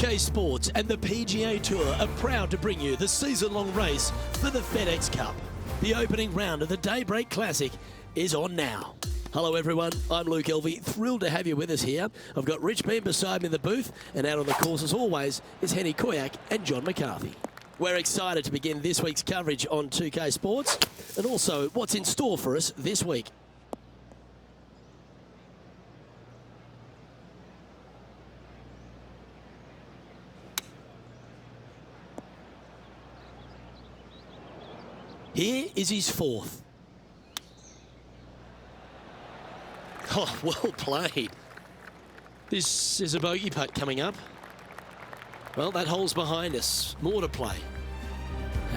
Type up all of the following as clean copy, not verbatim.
2K Sports and the PGA Tour are proud to bring you the season-long race for the FedEx Cup. The opening round of the Daybreak Classic is on now. Hello everyone, I'm Luke Elvey, thrilled to have you with us here. I've got Rich Beam beside me in the booth, and out on the course as always is Henny Koyak and John McCarthy. We're excited to begin this week's coverage on 2K Sports and also what's in store for us this week. Here is his fourth. Oh, well played. This is a bogey putt coming up. Well, that hole's behind us. More to play.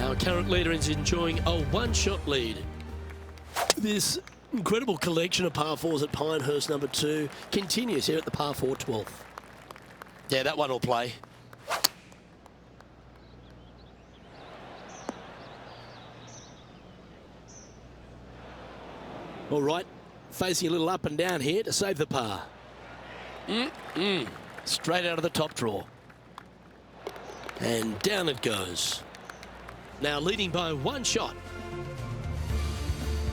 Our current leader is enjoying a one-shot lead. This incredible collection of par fours at Pinehurst number 2 continues here at the par 4 12th. Yeah, that one will play. All right, facing a little up and down here to save the par. Straight out of the top draw. And down it goes. Now leading by one shot.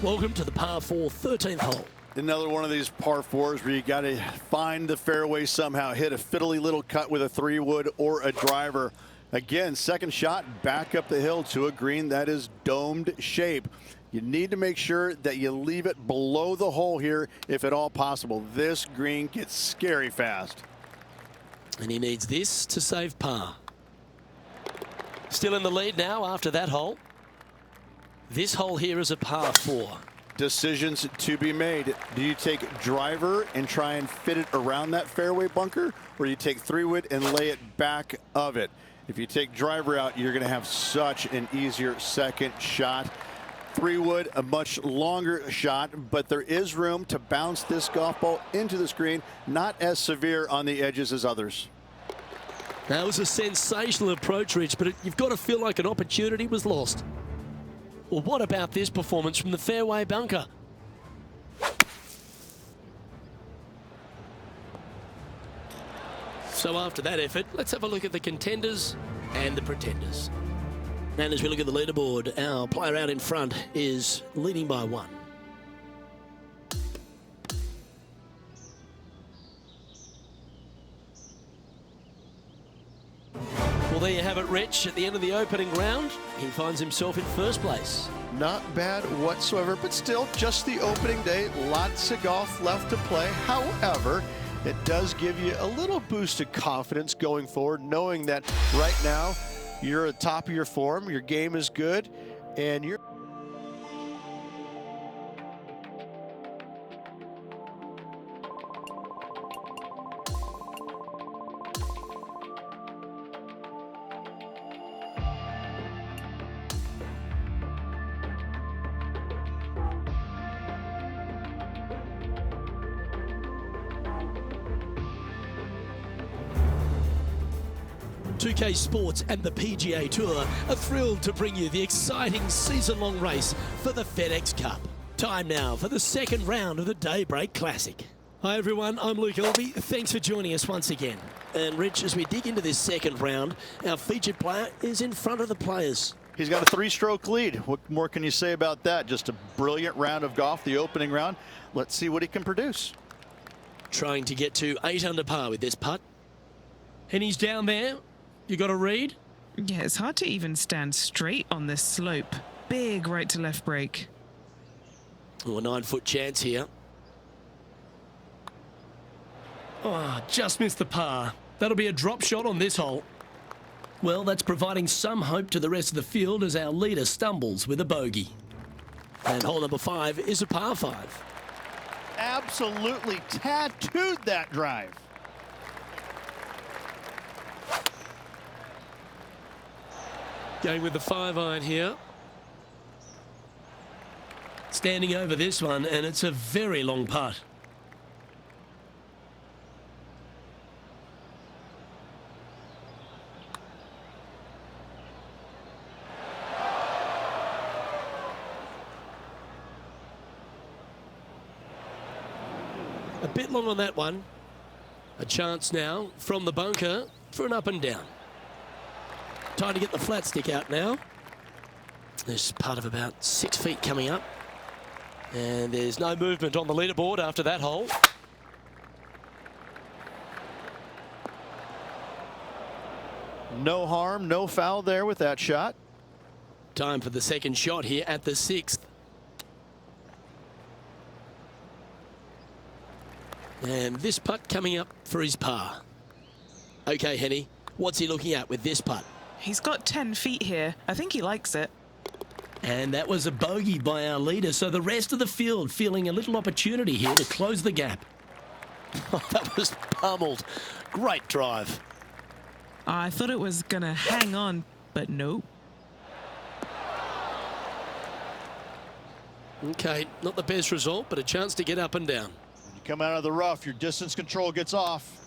Welcome to the par 4 13th hole. Another one of these par 4s where you got to find the fairway somehow, hit a fiddly little cut with a 3-wood or a driver. Again, second shot back up the hill to a green that is domed shape. You need to make sure that you leave it below the hole here if at all possible. This green gets scary fast. And he needs this to save par. Still in the lead now after that hole. This hole here is a par 4. Decisions to be made. Do you take driver and try and fit it around that fairway bunker, or you take 3-wood and lay it back of it? If you take driver out, you're going to have such an easier second shot. 3-wood, a much longer shot, but there is room to bounce this golf ball into the screen, not as severe on the edges as others. That was a sensational approach, Rich, but you've got to feel like an opportunity was lost. Well, what about this performance from the fairway bunker? So after that effort, let's have a look at the contenders and the pretenders. And as we look at the leaderboard, our player out in front is leading by 1. Well, there you have it, Rich. At the end of the opening round, he finds himself in first place. Not bad whatsoever, but still just the opening day. Lots of golf left to play. However, it does give you a little boost of confidence going forward, knowing that right now you're at the top of your form, your game is good, and you're .2K Sports and the PGA Tour are thrilled to bring you the exciting season-long race for the FedEx Cup. Time now for the second round of the Daybreak Classic. Hi everyone, I'm Luke Elvey. Thanks for joining us once again. And Rich, as we dig into this second round, our featured player is in front of the players. He's got a 3-stroke lead. What more can you say about that? Just a brilliant round of golf, the opening round. Let's see what he can produce. Trying to get to 8 under par with this putt. And he's down there. You got a read? Yeah, it's hard to even stand straight on this slope. Big right to left break. Oh, a 9-foot chance here. Oh, just missed the par. That'll be a drop shot on this hole. Well, that's providing some hope to the rest of the field as our leader stumbles with a bogey. And hole number 5 is a par 5. Absolutely tattooed that drive. Going with the 5-iron here. Standing over this one, and it's a very long putt. A bit long on that one. A chance now from the bunker for an up and down. Time to get the flat stick out now. There's part of about 6 feet coming up. And there's no movement on the leaderboard after that hole. No harm, no foul there with that shot. Time for the second shot here at the 6th. And this putt coming up for his par. Okay, Henny, what's he looking at with this putt? He's got 10 feet here. I think he likes it. And that was a bogey by our leader, so the rest of the field feeling a little opportunity here to close the gap. Oh, that was pummeled. Great drive. I thought it was going to hang on, but nope. Okay, not the best result, but a chance to get up and down. When you come out of the rough, your distance control gets off.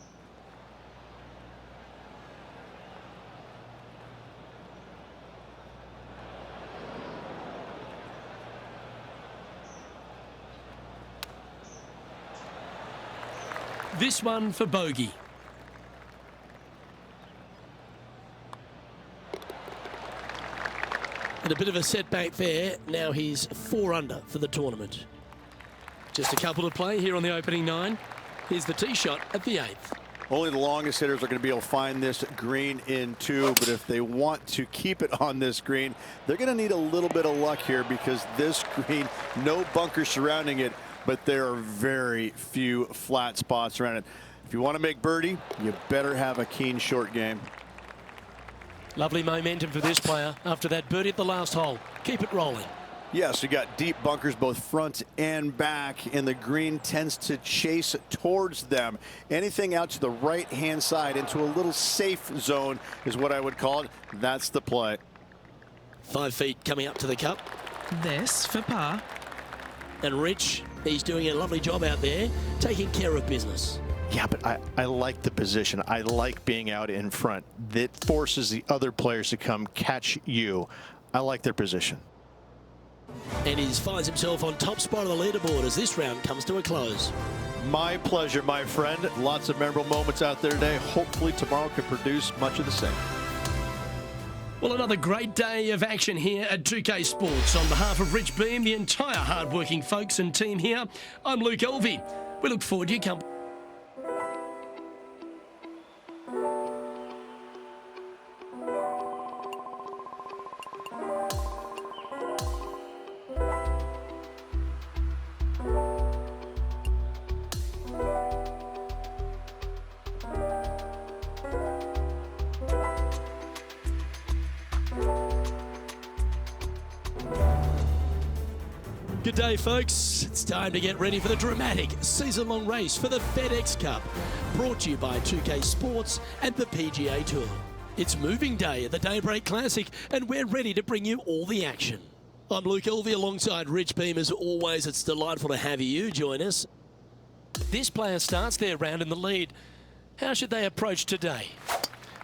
This one for bogey. And a bit of a setback there. Now he's 4 under for the tournament. Just a couple to play here on the opening 9. Here's the tee shot at the 8th. Only the longest hitters are going to be able to find this green in 2, but if they want to keep it on this green, they're going to need a little bit of luck here because this green, no bunkers surrounding it, but there are very few flat spots around it. If you want to make birdie, you better have a keen short game. Lovely momentum for this player after that birdie at the last hole. Keep it rolling. Yes, you got deep bunkers both front and back, and the green tends to chase towards them. Anything out to the right-hand side into a little safe zone is what I would call it. That's the play. 5 feet coming up to the cup. This for par. And Rich, he's doing a lovely job out there, taking care of business. Yeah, but I like the position. I like being out in front. That forces the other players to come catch you. I like their position. And he finds himself on top spot of the leaderboard as this round comes to a close. My pleasure, my friend. Lots of memorable moments out there today. Hopefully tomorrow can produce much of the same. Well, another great day of action here at 2K Sports. On behalf of Rich Beam, the entire hard-working folks and team here, I'm Luke Elvey. We look forward to your company. Good day, folks. It's time to get ready for the dramatic season-long race for the FedEx Cup, brought to you by 2K Sports and the PGA Tour. It's moving day at the Daybreak Classic, and we're ready to bring you all the action. I'm Luke Elvey alongside Rich Beam. As always, it's delightful to have you join us. This player starts their round in the lead. How should they approach today?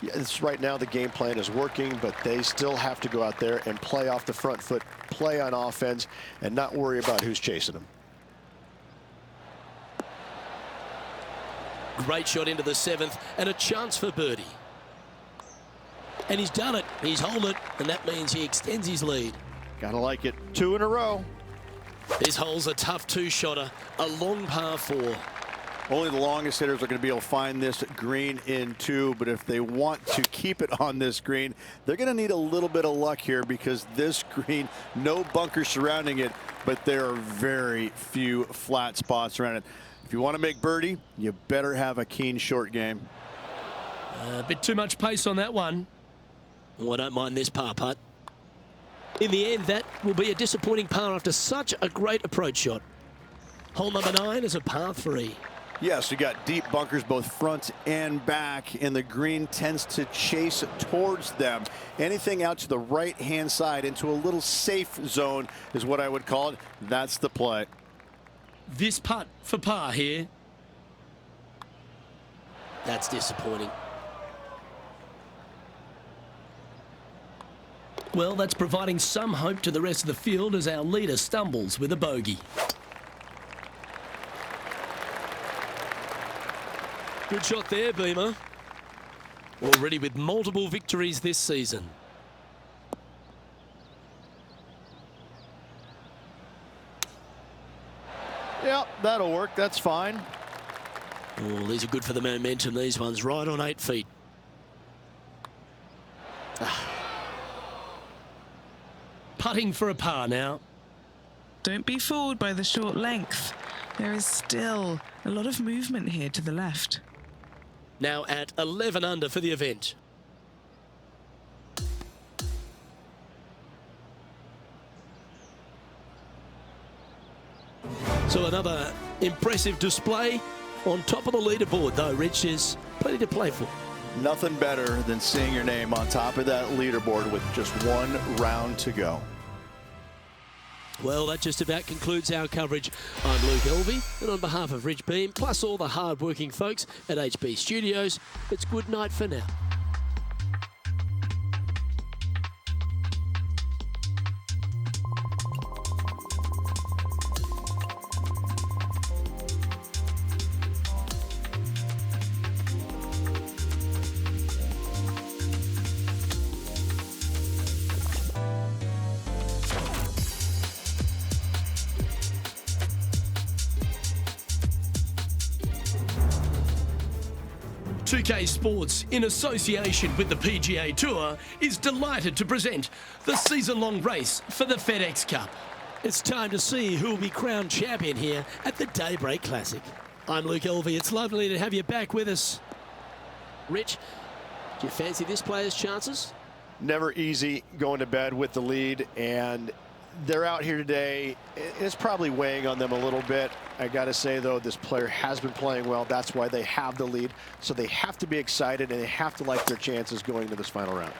Yeah, it's right now the game plan is working, but they still have to go out there and play off the front foot, play on offense, and not worry about who's chasing them. Great shot into the 7th and a chance for birdie. And he's done it. He's holed it, and that means he extends his lead. Gotta like it. 2 in a row. This hole's a tough 2-shotter, a long par 4. Only the longest hitters are going to be able to find this green in 2, but if they want to keep it on this green, they're going to need a little bit of luck here because this green, no bunkers surrounding it, but there are very few flat spots around it. If you want to make birdie, you better have a keen short game. A bit too much pace on that one. Oh, I don't mind this par putt. In the end, that will be a disappointing par after such a great approach shot. Hole number 9 is a par 3. Yes, you got deep bunkers both front and back, and the green tends to chase towards them. Anything out to the right-hand side into a little safe zone is what I would call it. That's the play. This putt for par here. That's disappointing. Well, that's providing some hope to the rest of the field as our leader stumbles with a bogey. Good shot there, Beamer. Already with multiple victories this season. Yep, that'll work. That's fine. Oh, these are good for the momentum, these ones. Right on 8 feet. Putting for a par now. Don't be fooled by the short length. There is still a lot of movement here to the left. Now at 11 under for the event. So another impressive display on top of the leaderboard, though, Rich. There's plenty to play for. Nothing better than seeing your name on top of that leaderboard with just one round to go. Well, that just about concludes our coverage. I'm Luke Elvey, and on behalf of Rich Beam, plus all the hard-working folks at HB Studios, it's good night for now. UK Sports, in association with the PGA Tour, is delighted to present the season-long race for the FedEx Cup. It's time to see who will be crowned champion here at the Daybreak Classic. I'm Luke Elvey. It's lovely to have you back with us. Rich, do you fancy this player's chances? Never easy going to bed with the lead, and they're out here today. It's probably weighing on them a little bit. I got to say, though, this player has been playing well. That's why they have the lead. So they have to be excited, and they have to like their chances going into this final round.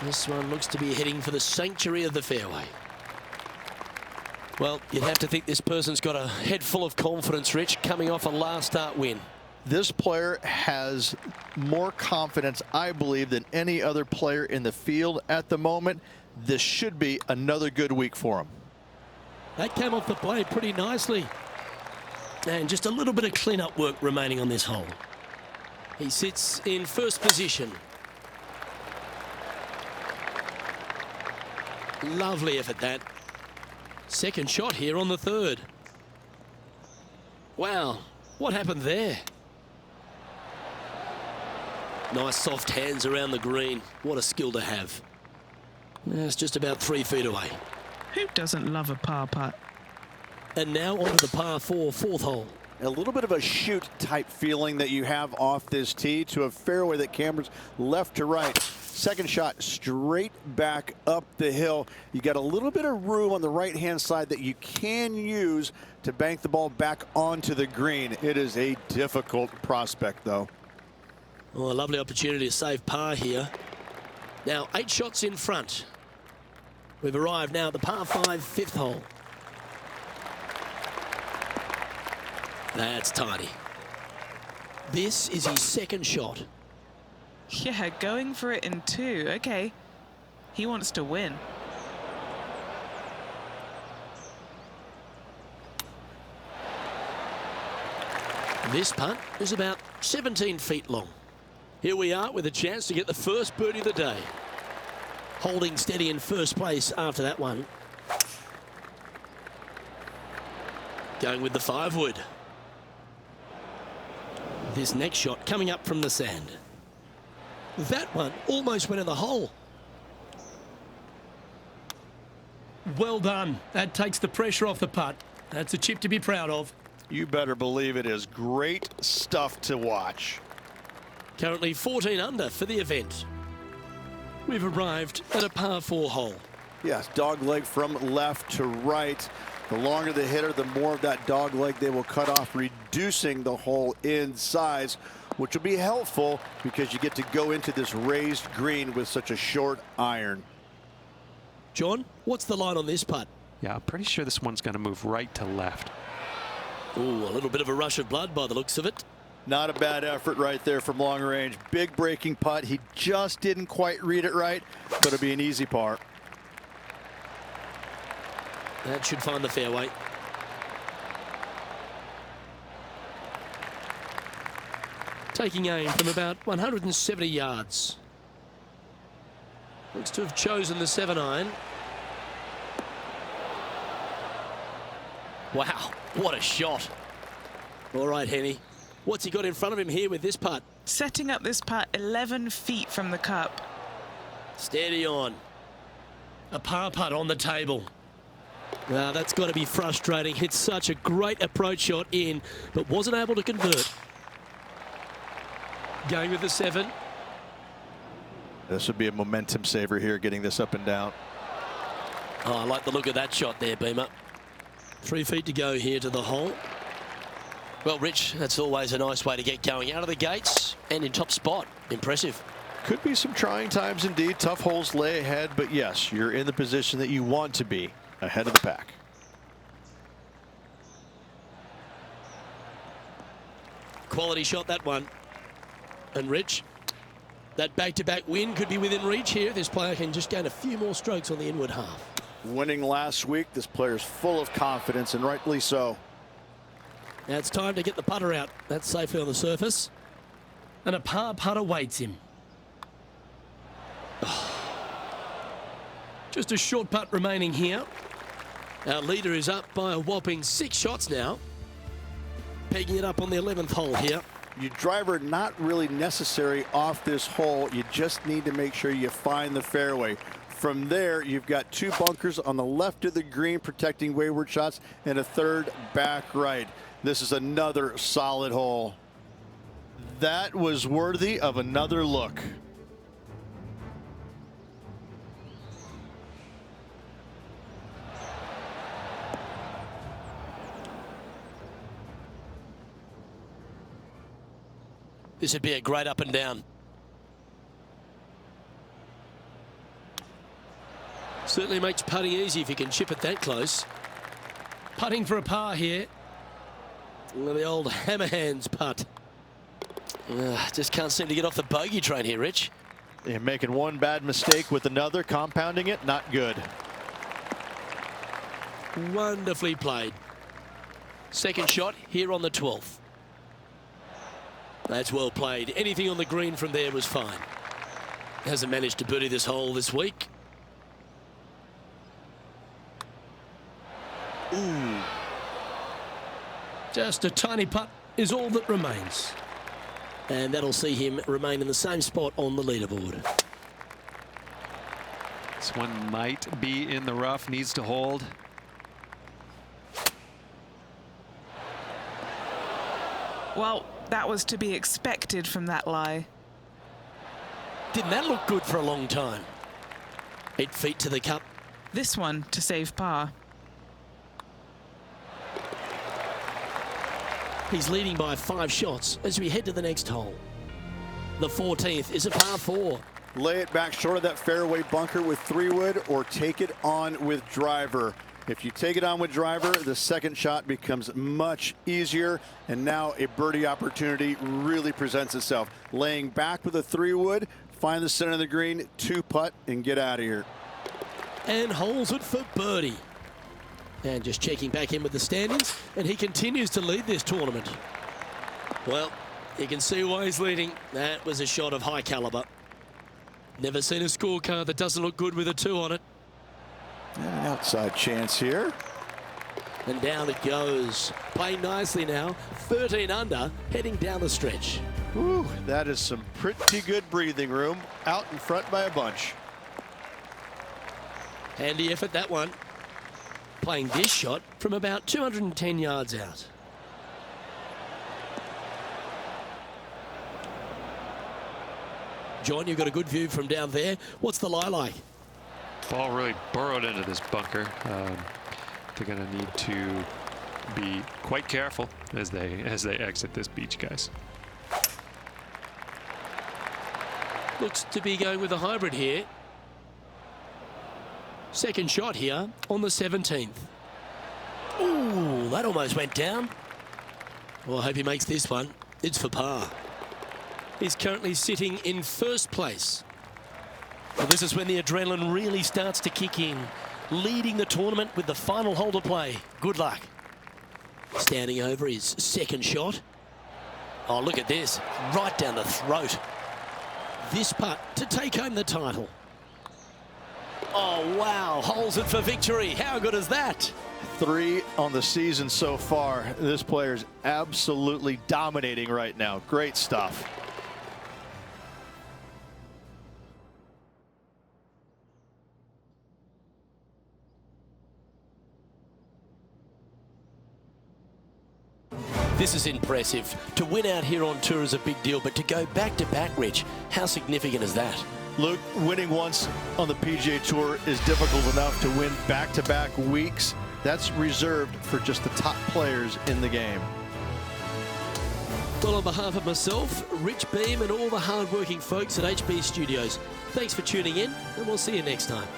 This one looks to be heading for the sanctuary of the fairway. Well, you'd have to think this person's got a head full of confidence, Rich, coming off a last start win. This player has more confidence, I believe, than any other player in the field at the moment. This should be another good week for him. That came off the blade pretty nicely. And just a little bit of clean-up work remaining on this hole. He sits in first position. Lovely effort, that. Second shot here on the third. Wow, what happened there? Nice soft hands around the green. What a skill to have. It's just about 3 feet away. Who doesn't love a par putt? And now onto the par 4, fourth hole. A little bit of a shoot type feeling that you have off this tee to a fairway that cameras left to right. Second shot straight back up the hill. You got a little bit of room on the right hand side that you can use to bank the ball back onto the green. It is a difficult prospect, though. Oh, a lovely opportunity to save par here. Now 8 shots in front. We've arrived now at the par 5, fifth hole. That's tiny. This is his second shot. Yeah, going for it in 2. Okay. He wants to win. This putt is about 17 feet long. Here we are with a chance to get the first birdie of the day. Holding steady in first place after that one. Going with the 5-wood. This next shot coming up from the sand. That one almost went in the hole. Well done. That takes the pressure off the putt. That's a chip to be proud of. You better believe it is great stuff to watch. Currently 14 under for the event. We've arrived at a par 4 hole. Yes, dog leg from left to right. The longer the hitter, the more of that dog leg they will cut off, reducing the hole in size, which will be helpful because you get to go into this raised green with such a short iron. John, what's the line on this putt? Yeah, I'm pretty sure this one's going to move right to left. Ooh, a little bit of a rush of blood by the looks of it. Not a bad effort right there from long range. Big breaking putt. He just didn't quite read it right. Going to be an easy par. That should find the fairway. taking aim from about 170 yards. Looks to have chosen the 7-iron. Wow, what a shot. All right, Henny. What's he got in front of him here with this putt? Setting up this putt 11 feet from the cup. Steady on. A par putt on the table. Now that's got to be frustrating. Hit such a great approach shot in, but wasn't able to convert. Going with the 7. This would be a momentum saver here, getting this up and down. Oh, I like the look of that shot there, Beamer. 3 feet to go here to the hole. Well, Rich, that's always a nice way to get going out of the gates and in top spot. Impressive. Could be some trying times indeed. Tough holes lay ahead, but yes, you're in the position that you want to be, ahead of the pack. Quality shot, that one. And Rich, that back-to-back win could be within reach here. This player can just gain a few more strokes on the inward half. Winning last week, this player's full of confidence, and rightly so. Now it's time to get the putter out. That's safely on the surface. And a par putt awaits him. Oh. Just a short putt remaining here. Our leader is up by a whopping 6 shots now. Pegging it up on the 11th hole here. Your driver not really necessary off this hole. You just need to make sure you find the fairway. From there, you've got 2 bunkers on the left of the green protecting wayward shots and a 3rd back right. This is another solid hole. That was worthy of another look. This would be a great up and down. Certainly makes putting easy if you can chip it that close. Putting for a par here. The old hammer hands putt. Just can't seem to get off the bogey train here, Rich. You're making one bad mistake with another, compounding it, not good. Wonderfully played. Second shot here on the 12th. That's well played. Anything on the green from there was fine. Hasn't managed to birdie this hole this week. Ooh. Just a tiny putt is all that remains. And that'll see him remain in the same spot on the leaderboard. This one might be in the rough, needs to hold. Well, that was to be expected from that lie. Didn't that look good for a long time? 8 feet to the cup. This one to save par. He's leading by 5 shots as we head to the next hole. The 14th is a par 4. Lay it back short of that fairway bunker with 3-wood or take it on with driver. If you take it on with driver, the second shot becomes much easier, and now a birdie opportunity really presents itself. Laying back with a 3-wood, find the center of the green, 2-putt, and get out of here. And holds it for birdie. And just checking back in with the standings, and he continues to lead this tournament. Well, you can see why he's leading. That was a shot of high caliber. Never seen a scorecard that doesn't look good with a 2 on it. And an outside chance here. And down it goes. Playing nicely now. 13 under, heading down the stretch. Ooh, that is some pretty good breathing room. Out in front by a bunch. Handy effort, that one. Playing this shot from about 210 yards out. John, you've got a good view from down there. What's the lie like? Ball really burrowed into this bunker. They're going to need to be quite careful as they exit this beach, guys. Looks to be going with a hybrid here. Second shot here on the 17th. Ooh, that almost went down. Well, I hope he makes this one. It's for par. He's currently sitting in first place. Well, this is when the adrenaline really starts to kick in. Leading the tournament with the final hole to play. Good luck. Standing over his second shot. Oh, look at this. Right down the throat. This putt to take home the title. Oh, wow. Holds it for victory. How good is that? 3 on the season so far. This player's absolutely dominating right now. Great stuff. This is impressive. To win out here on tour is a big deal, but to go back-to-back, Rich, how significant is that? Luke, winning once on the PGA Tour is difficult enough. To win back-to-back weeks, that's reserved for just the top players in the game. Well, on behalf of myself, Rich Beam, and all the hard-working folks at HB Studios, thanks for tuning in, and we'll see you next time.